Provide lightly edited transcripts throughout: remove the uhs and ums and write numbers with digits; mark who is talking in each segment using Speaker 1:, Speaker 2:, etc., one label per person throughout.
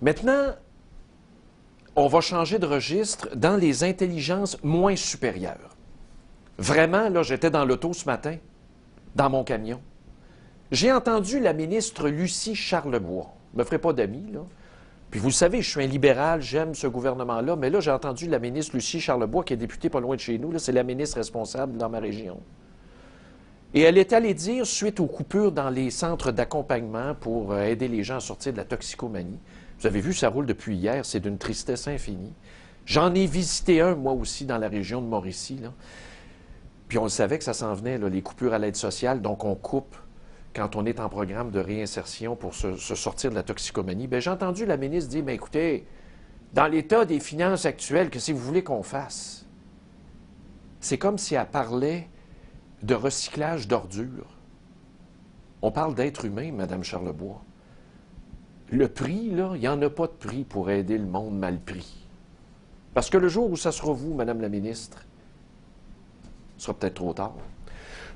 Speaker 1: Maintenant, on va changer de registre dans les intelligences moins supérieures. Vraiment, là, j'étais dans l'auto ce matin, dans mon camion. J'ai entendu la ministre Lucie Charlebois. Je ne me ferai pas d'amis, là. Puis vous le savez, je suis un libéral, j'aime ce gouvernement-là, mais là, j'ai entendu la ministre Lucie Charlebois, qui est députée pas loin de chez nous, c'est la ministre responsable dans ma région. Et elle est allée dire, suite aux coupures dans les centres d'accompagnement pour aider les gens à sortir de la toxicomanie, vous avez vu, ça roule depuis hier, c'est d'une tristesse infinie. J'en ai visité un, moi aussi, dans la région de Mauricie, là. Puis on le savait que ça s'en venait, là, les coupures à l'aide sociale, donc on coupe quand on est en programme de réinsertion pour se sortir de la toxicomanie. Bien, j'ai entendu la ministre dire, bien, écoutez, dans l'état des finances actuelles, qu'est-ce que vous voulez qu'on fasse? C'est comme si elle parlait de recyclage d'ordures. On parle d'être humain, Mme Charlebois. Le prix, là, il n'y en a pas de prix pour aider le monde mal pris. Parce que le jour où ça sera vous, Mme la ministre, ce sera peut-être trop tard.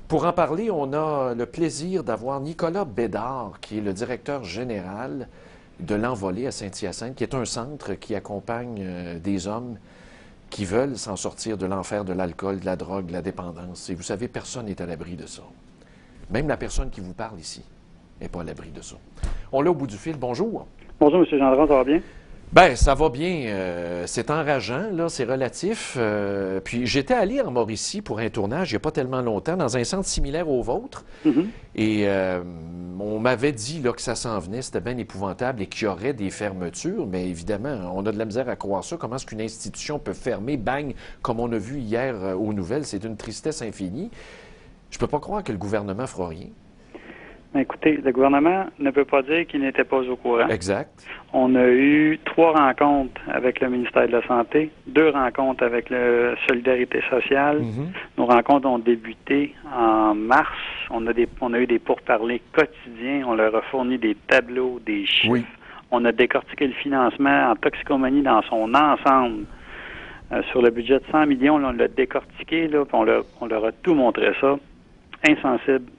Speaker 1: Pour en parler, on a le plaisir d'avoir Nicolas Bédard, qui est le directeur général de l'Envolée à Saint-Hyacinthe, qui est un centre qui accompagne des hommes qui veulent s'en sortir de l'enfer de l'alcool, de la drogue, de la dépendance. Et vous savez, personne n'est à l'abri de ça. Même la personne qui vous parle ici n'est pas à l'abri de ça. On l'a au bout du fil. Bonjour.
Speaker 2: Bonjour, M. Gendron, ça va bien?
Speaker 1: Bien, ça va bien. C'est enrageant, là, c'est relatif. Puis j'étais allé en Mauricie pour un tournage il n'y a pas tellement longtemps, dans un centre similaire au vôtre. Et on m'avait dit là, que ça s'en venait, c'était bien épouvantable et qu'il y aurait des fermetures. Mais évidemment, on a de la misère à croire ça. Comment est-ce qu'une institution peut fermer, bang, comme on a vu hier aux nouvelles? C'est d'une tristesse infinie. Je peux pas croire que le gouvernement ne fera rien.
Speaker 2: Écoutez, le gouvernement ne peut pas dire qu'il n'était pas au courant.
Speaker 1: Exact.
Speaker 2: On a eu 3 rencontres avec le ministère de la Santé, 2 rencontres avec la Solidarité sociale. Nos rencontres ont débuté en mars. On a eu des pourparlers quotidiens. On leur a fourni des tableaux, des chiffres.
Speaker 1: Oui.
Speaker 2: On a décortiqué le financement en toxicomanie dans son ensemble. Sur le budget de 100 millions, là, on l'a décortiqué, là, puis on leur a tout montré ça. Insensible.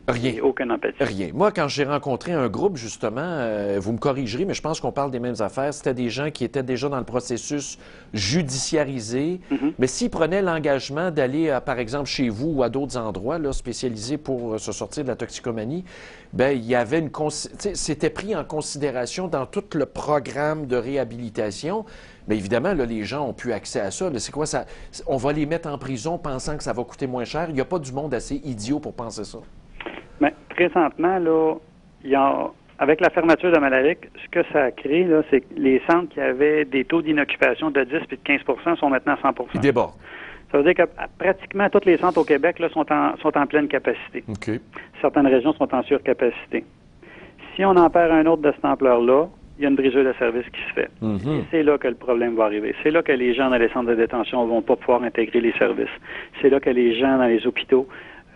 Speaker 1: Rien.
Speaker 2: Et aucune empathie.
Speaker 1: Rien. Moi, quand j'ai rencontré un groupe, justement, vous me corrigerez, mais je pense qu'on parle des mêmes affaires. C'était des gens qui étaient déjà dans le processus judiciarisé. Mais s'ils prenaient l'engagement d'aller, par exemple, chez vous ou à d'autres endroits là, spécialisés pour se sortir de la toxicomanie, bien, il y avait une... C'était pris en considération dans tout le programme de réhabilitation. Mais évidemment, là, les gens ont plus accès à ça. C'est quoi ça? On va les mettre en prison pensant que ça va coûter moins cher. Il n'y a pas du monde assez idiot pour penser ça.
Speaker 2: Mais présentement, là, avec la fermeture de Malaric, ce que ça a créé, là, c'est que les centres qui avaient des taux d'inoccupation de 10 et de 15 sont maintenant à 100
Speaker 1: Ils débordent.
Speaker 2: Ça veut dire que pratiquement tous les centres au Québec là, sont en pleine capacité.
Speaker 1: OK.
Speaker 2: Certaines régions sont en surcapacité. Si on en perd un autre de cette ampleur-là, il y a une brisure de service qui se fait. Et c'est là que le problème va arriver. C'est là que les gens dans les centres de détention ne vont pas pouvoir intégrer les services. C'est là que les gens dans les hôpitaux,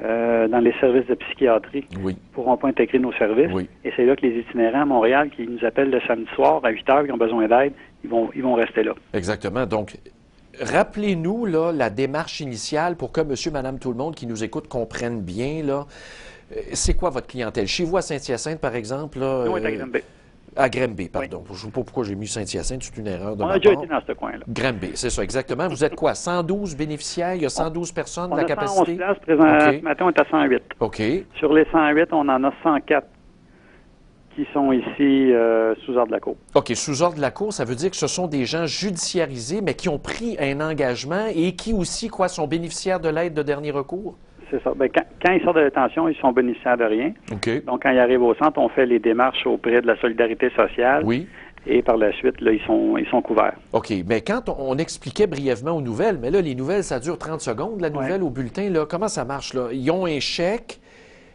Speaker 2: dans les services de psychiatrie, ne pourront pas intégrer nos services. Et c'est là que les itinérants à Montréal qui nous appellent le samedi soir à 8 heures, qui ont besoin d'aide, ils vont rester là.
Speaker 1: Exactement. Donc, rappelez-nous là, la démarche initiale pour que monsieur, madame, tout le monde qui nous écoute comprenne bien. Là, c'est quoi votre clientèle? Chez vous à Saint-Hyacinthe, par exemple? Là,
Speaker 2: nous, on est à Granby.
Speaker 1: À Granby, pardon. Je ne sais pas pourquoi j'ai mis Saint-Hyacinthe, c'est une erreur de ma part.
Speaker 2: On a déjà été dans ce coin-là.
Speaker 1: Granby, c'est ça, exactement. Vous êtes quoi? 112 bénéficiaires? Il y a 112 personnes de la capacité?
Speaker 2: On a 111 places présentement. Ce matin, on est à 108.
Speaker 1: OK.
Speaker 2: Sur les 108, on en a 104 qui sont ici sous ordre de la Cour.
Speaker 1: OK. Sous ordre de la Cour, ça veut dire que ce sont des gens judiciarisés, mais qui ont pris un engagement et qui aussi, quoi, sont bénéficiaires de l'aide de dernier recours?
Speaker 2: C'est ça. Bien, quand ils sortent de détention, ils sont bénéficiaires de rien.
Speaker 1: OK.
Speaker 2: Donc, quand ils arrivent au centre, on fait les démarches auprès de la Solidarité sociale.
Speaker 1: Oui.
Speaker 2: Et par la suite, là, ils sont couverts.
Speaker 1: OK. Mais quand on expliquait brièvement aux nouvelles, mais là, les nouvelles, ça dure 30 secondes, la nouvelle au bulletin, là, comment ça marche, là? Ils ont un chèque,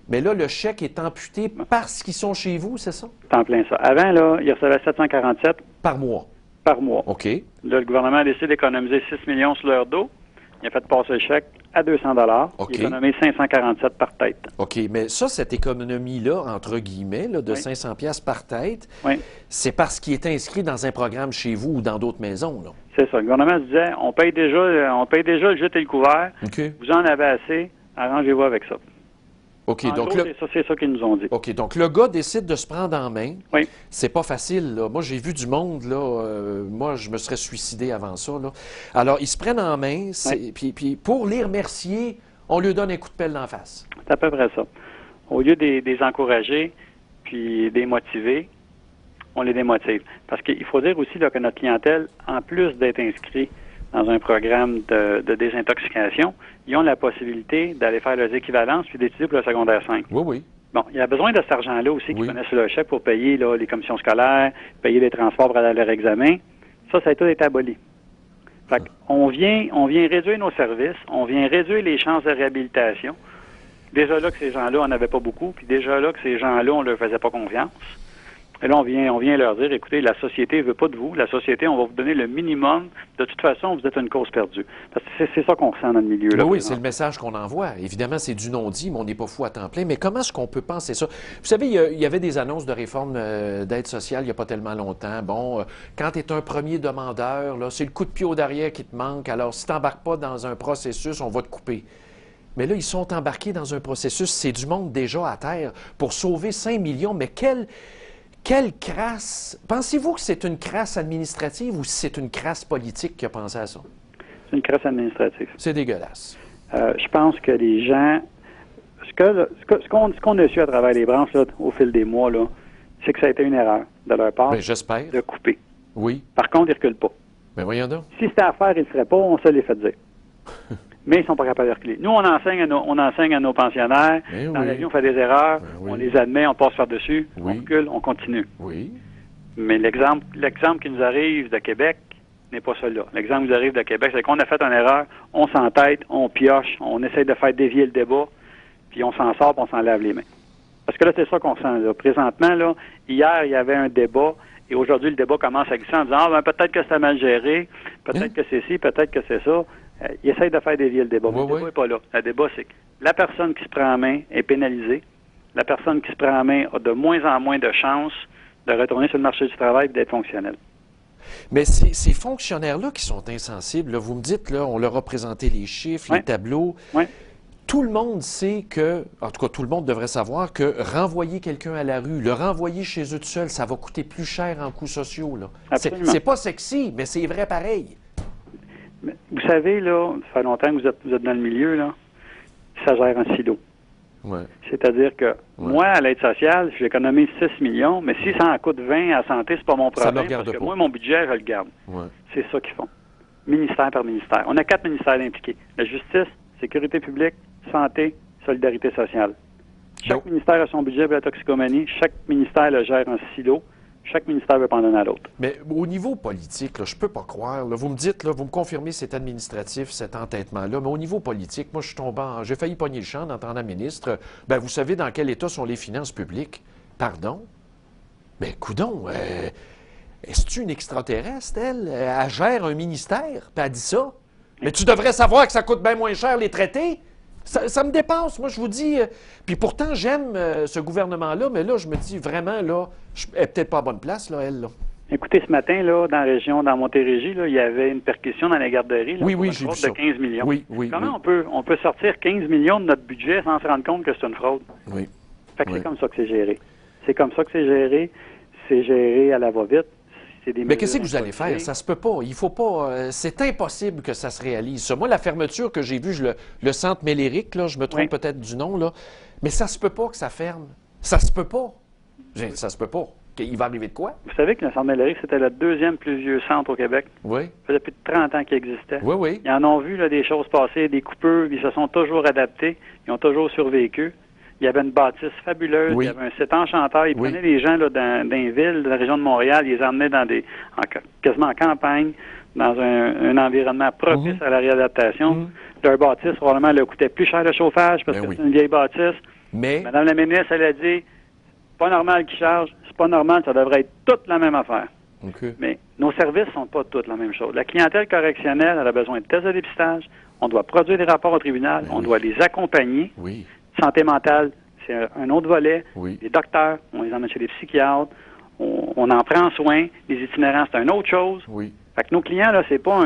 Speaker 1: mais là, le chèque est amputé parce qu'ils sont chez vous, c'est ça?
Speaker 2: C'est en plein ça. Avant, là, ils recevaient 747
Speaker 1: par mois.
Speaker 2: Par mois.
Speaker 1: OK.
Speaker 2: Là, le gouvernement a décidé d'économiser 6 millions sur leur dos. Il a fait passer le chèque à 200 $.
Speaker 1: OK.
Speaker 2: Il a économisé 547 par tête.
Speaker 1: OK. Mais ça, cette économie-là, entre guillemets, là, de 500 $ par tête, c'est parce qu'il est inscrit dans un programme chez vous ou dans d'autres maisons, là.
Speaker 2: C'est ça. Le gouvernement se disait, on paye déjà le gîte et le couvert.
Speaker 1: OK.
Speaker 2: Vous en avez assez, arrangez-vous avec ça.
Speaker 1: OK,
Speaker 2: En
Speaker 1: donc
Speaker 2: gros, c'est ça qu'ils nous ont dit.
Speaker 1: OK, donc le gars décide de se prendre en main.
Speaker 2: Oui.
Speaker 1: C'est pas facile, là. Moi, j'ai vu du monde, là. Moi, je me serais suicidé avant ça, là. Alors, ils se prennent en main, puis pour les remercier, on lui donne un coup de pelle d'en face.
Speaker 2: C'est à peu près ça. Au lieu de les encourager, puis des motiver, on les démotive. Parce qu'il faut dire aussi là, que notre clientèle, en plus d'être inscrit dans un programme de désintoxication, ils ont la possibilité d'aller faire leurs équivalences puis d'étudier pour le secondaire 5.
Speaker 1: Oui, oui.
Speaker 2: Bon, il y a besoin de cet argent-là aussi qui connaissent le chèque pour payer là, les commissions scolaires, payer les transports pour aller à leur examen. Ça a tout été aboli. Fait qu'on vient réduire nos services, on vient réduire les chances de réhabilitation. Déjà là que ces gens-là, on n'avait pas beaucoup, puis déjà là que ces gens-là, on leur faisait pas confiance. Et là, on vient leur dire, écoutez, la société ne veut pas de vous. La société, on va vous donner le minimum. De toute façon, vous êtes une cause perdue. Parce que c'est ça qu'on ressent dans le milieu. Là,
Speaker 1: oui, c'est le message qu'on envoie. Évidemment, c'est du non-dit, mais on n'est pas fou à temps plein. Mais comment est-ce qu'on peut penser ça? Vous savez, il y avait des annonces de réforme d'aide sociale il n'y a pas tellement longtemps. Bon, quand tu es un premier demandeur, là, c'est le coup de pied au derrière qui te manque. Alors, si tu n'embarques pas dans un processus, on va te couper. Mais là, ils sont embarqués dans un processus. C'est du monde déjà à terre pour sauver 5 millions. Mais quelle crasse! Pensez-vous que c'est une crasse administrative ou c'est une crasse politique qui a pensé à ça?
Speaker 2: C'est une crasse administrative.
Speaker 1: C'est dégueulasse.
Speaker 2: Je pense que les gens... Ce qu'on a su à travers les branches là, au fil des mois, là, c'est que ça a été une erreur de leur part
Speaker 1: j'espère.
Speaker 2: De couper.
Speaker 1: Oui.
Speaker 2: Par contre, ils ne reculent pas.
Speaker 1: Mais voyons donc.
Speaker 2: Si c'était à faire, ils ne le feraient pas, on se les fait dire. Mais ils ne sont pas capables de reculer. Nous, on enseigne à nos pensionnaires. Dans la vie, on fait des erreurs, on les admet, on passe par-dessus, on recule, on continue.
Speaker 1: Oui.
Speaker 2: Mais l'exemple qui nous arrive de Québec n'est pas celui-là. L'exemple qui nous arrive de Québec, c'est qu'on a fait une erreur, on s'entête, on pioche, on essaie de faire dévier le débat, puis on s'en sort, puis on s'en lave les mains. Parce que là, c'est ça qu'on sent. Là. Présentement, là, hier, il y avait un débat, et aujourd'hui, le débat commence à glisser en disant peut-être que c'était mal géré, peut-être que c'est ci, peut-être que c'est ça. Il essaye de faire dévier le débat. Mais le débat n'est pas là. Le débat, c'est que la personne qui se prend en main est pénalisée. La personne qui se prend en main a de moins en moins de chances de retourner sur le marché du travail et d'être fonctionnel.
Speaker 1: Mais ces fonctionnaires-là qui sont insensibles, là, vous me dites, là, on leur a présenté les chiffres, les tableaux. Tout le monde sait que, en tout cas, tout le monde devrait savoir que renvoyer quelqu'un à la rue, le renvoyer chez eux tout seul, ça va coûter plus cher en coûts sociaux. C'est pas sexy, mais c'est vrai pareil.
Speaker 2: Mais vous savez, là, ça fait longtemps que vous êtes dans le milieu, là, ça gère en silo.
Speaker 1: Ouais.
Speaker 2: C'est-à-dire que moi, à l'aide sociale, j'économise 6 millions, mais si ça en coûte 20 à la santé, c'est pas mon problème, parce que moi, mon budget, je le garde.
Speaker 1: Ouais.
Speaker 2: C'est ça qu'ils font. Ministère par ministère. On a 4 ministères impliqués. La justice, sécurité publique, santé, solidarité sociale. Chaque ministère a son budget pour la toxicomanie. Chaque ministère le gère en silo. Chaque ministère veut pas en donner à l'autre.
Speaker 1: Mais au niveau politique, là, je peux pas croire. Là, vous me dites, là, vous me confirmez c'est administratif, cet entêtement-là, mais au niveau politique, moi, je suis tombé j'ai failli pogner le champ d'entendre la ministre. Ben, vous savez dans quel état sont les finances publiques? Pardon? Mais coudon, est-ce une extraterrestre, elle? Elle gère un ministère, puis elle dit ça? Mais tu devrais savoir que ça coûte bien moins cher les traités? Ça me dépasse, moi, je vous dis. Puis pourtant, j'aime ce gouvernement-là, mais là, je me dis vraiment, là, elle n'est peut-être pas à bonne place, là, elle, là.
Speaker 2: Écoutez, ce matin, là, dans Montérégie, là, il y avait une perquisition dans les garderies, là,
Speaker 1: oui,
Speaker 2: pour une
Speaker 1: j'ai
Speaker 2: fraude
Speaker 1: vu ça.
Speaker 2: de 15 millions.
Speaker 1: Oui,
Speaker 2: Comment on peut sortir 15 millions de notre budget sans se rendre compte que c'est une fraude?
Speaker 1: Oui.
Speaker 2: Fait que c'est comme ça que c'est géré. C'est comme ça que c'est géré. C'est géré à la va-vite.
Speaker 1: Mais qu'est-ce que vous allez faire? Ça se peut pas. Il faut pas. C'est impossible que ça se réalise. Ça. Moi, la fermeture que j'ai vue, le centre Méléric, là, je me trompe peut-être du nom, là, mais ça se peut pas que ça ferme. Ça se peut pas. Ça se peut pas. Il va arriver de quoi?
Speaker 2: Vous savez que le centre Méléric, c'était le deuxième plus vieux centre au Québec.
Speaker 1: Oui.
Speaker 2: Ça faisait plus de 30 ans qu'il existait.
Speaker 1: Oui, oui.
Speaker 2: Ils en ont vu là, des choses passer, des coupeurs, ils se sont toujours adaptés. Ils ont toujours survécu. Il y avait une bâtisse fabuleuse, il y avait un site enchanteur. Ils prenaient les gens là, dans les villes de la région de Montréal, ils les emmenaient quasiment en campagne, dans un environnement propice à la réadaptation. Leur bâtisse, probablement, leur coûtait plus cher le chauffage parce que c'est une vieille bâtisse. Mais Madame la ministre, elle a dit, c'est pas normal qu'ils chargent, c'est pas normal, ça devrait être toute la même affaire.
Speaker 1: Okay.
Speaker 2: Mais nos services sont pas toutes la même chose. La clientèle correctionnelle, elle a besoin de tests de dépistage. On doit produire des rapports au tribunal. On doit les accompagner.
Speaker 1: Oui.
Speaker 2: Santé mentale, c'est un autre volet.
Speaker 1: Oui.
Speaker 2: Les docteurs, on les emmène chez les psychiatres. On en prend soin. Les itinérants, c'est une autre chose.
Speaker 1: Oui.
Speaker 2: Fait que nos clients, là, c'est pas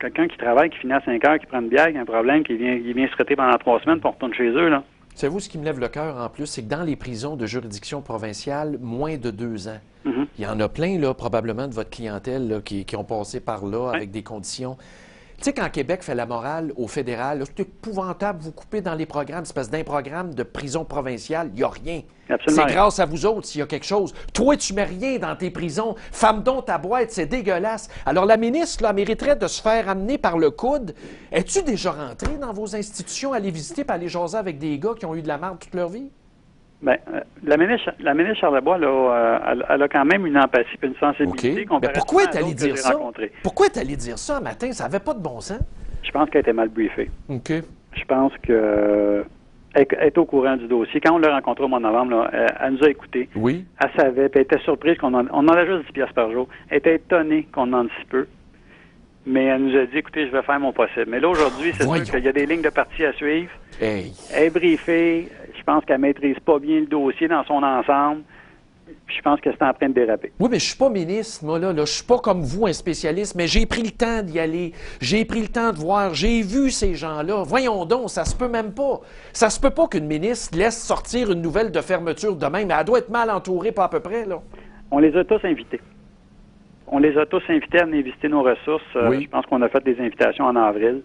Speaker 2: quelqu'un qui travaille, qui finit à 5 heures, qui prend une bière, qui a un problème, qui vient se traiter pendant 3 semaines, puis on retourne chez eux, là.
Speaker 1: Savez-vous ce qui me lève le cœur en plus, c'est que dans les prisons de juridiction provinciale, moins de 2 ans, il y en a plein, là, probablement, de votre clientèle là, qui ont passé par là avec des conditions. Tu sais, quand Québec fait la morale au fédéral, c'est épouvantable, vous coupez dans les programmes, c'est parce que d'un programme de prison provinciale, il n'y a rien. C'est grâce à vous autres s'il y a quelque chose. Toi, tu mets rien dans tes prisons. Femme donc ta boîte, c'est dégueulasse. Alors, la ministre, là, mériterait de se faire amener par le coude. Es-tu déjà rentré dans vos institutions, aller visiter et aller jaser avec des gars qui ont eu de la merde toute leur vie?
Speaker 2: Bien, la ministre Charlebois, là, elle a quand même une empathie et une sensibilité.
Speaker 1: Okay. Mais pourquoi est-elle allée dire ça? Pourquoi est-elle allée dire ça un matin? Ça n'avait pas de bon sens.
Speaker 2: Je pense qu'elle était mal briefée.
Speaker 1: OK.
Speaker 2: Je pense qu'elle est au courant du dossier. Quand on l'a rencontrée au mois de novembre, là, elle nous a écoutés.
Speaker 1: Oui.
Speaker 2: Elle savait, puis elle était surprise qu'on en a juste 10 piastres par jour. Elle était étonnée qu'on en dise si peu. Mais elle nous a dit, écoutez, je vais faire mon possible. Mais là, aujourd'hui, c'est sûr qu'il y a des lignes de parti à suivre.
Speaker 1: Hey.
Speaker 2: Elle est briefée. Je pense qu'elle maîtrise pas bien le dossier dans son ensemble. Je pense que c'est en train de déraper.
Speaker 1: Oui, mais je suis pas ministre, moi, là. Je suis pas comme vous, un spécialiste, mais j'ai pris le temps d'y aller. J'ai pris le temps de voir. J'ai vu ces gens-là. Voyons donc, ça se peut même pas. Ça se peut pas qu'une ministre laisse sortir une nouvelle de fermeture demain, mais elle doit être mal entourée, pas à peu près, là.
Speaker 2: On les a tous invités. On les a tous invités à venir visiter nos ressources.
Speaker 1: Oui.
Speaker 2: Je pense qu'on a fait des invitations en avril.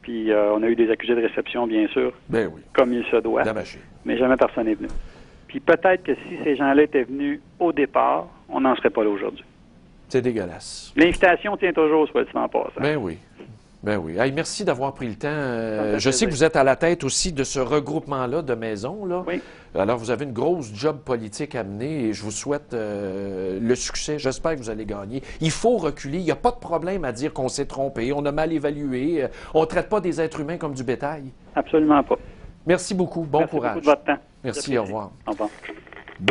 Speaker 2: Puis on a eu des accusés de réception, bien sûr,
Speaker 1: ben oui,
Speaker 2: comme il se doit. Mais jamais personne n'est venu. Puis peut-être que si ces gens-là étaient venus au départ, on n'en serait pas là aujourd'hui.
Speaker 1: C'est dégueulasse.
Speaker 2: L'invitation tient toujours, soit dit en passant.
Speaker 1: Ben oui. Ben oui. Hey, merci d'avoir pris le temps. Je sais que vous êtes à la tête aussi de ce regroupement-là de maisons, là.
Speaker 2: Oui.
Speaker 1: Alors, vous avez une grosse job politique à mener et je vous souhaite le succès. J'espère que vous allez gagner. Il faut reculer. Il n'y a pas de problème à dire qu'on s'est trompé, on a mal évalué. On ne traite pas des êtres humains comme du bétail.
Speaker 2: Absolument pas.
Speaker 1: Merci beaucoup. Bon courage.
Speaker 2: Merci beaucoup de votre temps.
Speaker 1: Merci, au revoir.
Speaker 2: Au revoir.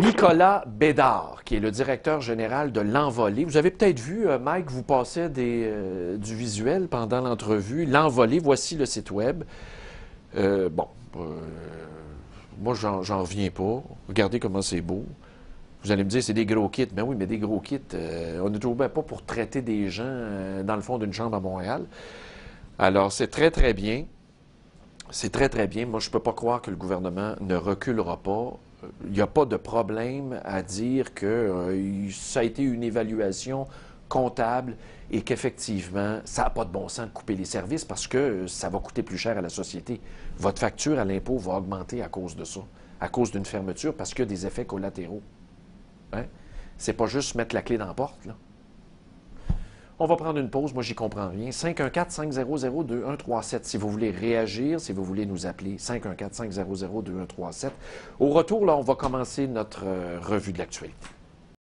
Speaker 1: Nicolas Bédard, qui est le directeur général de L'Envolée. Vous avez peut-être vu, Mike, vous passez du visuel pendant l'entrevue. L'Envolée, voici le site web. Moi, j'en reviens pas. Regardez comment c'est beau. Vous allez me dire, c'est des gros kits. Ben oui, mais des gros kits, on ne trouve pas pour traiter des gens dans le fond d'une chambre à Montréal. Alors, c'est très, très bien. C'est très, très bien. Moi, je ne peux pas croire que le gouvernement ne reculera pas. Il n'y a pas de problème à dire que ça a été une évaluation comptable et qu'effectivement, ça n'a pas de bon sens de couper les services parce que ça va coûter plus cher à la société. Votre facture à l'impôt va augmenter à cause de ça, à cause d'une fermeture parce qu'il y a des effets collatéraux. Hein? C'est pas juste mettre la clé dans la porte, là. On va prendre une pause, moi j'y comprends rien. 514-500-2137 si vous voulez réagir, si vous voulez nous appeler. 514-500-2137. Au retour, là, on va commencer notre revue de l'actualité.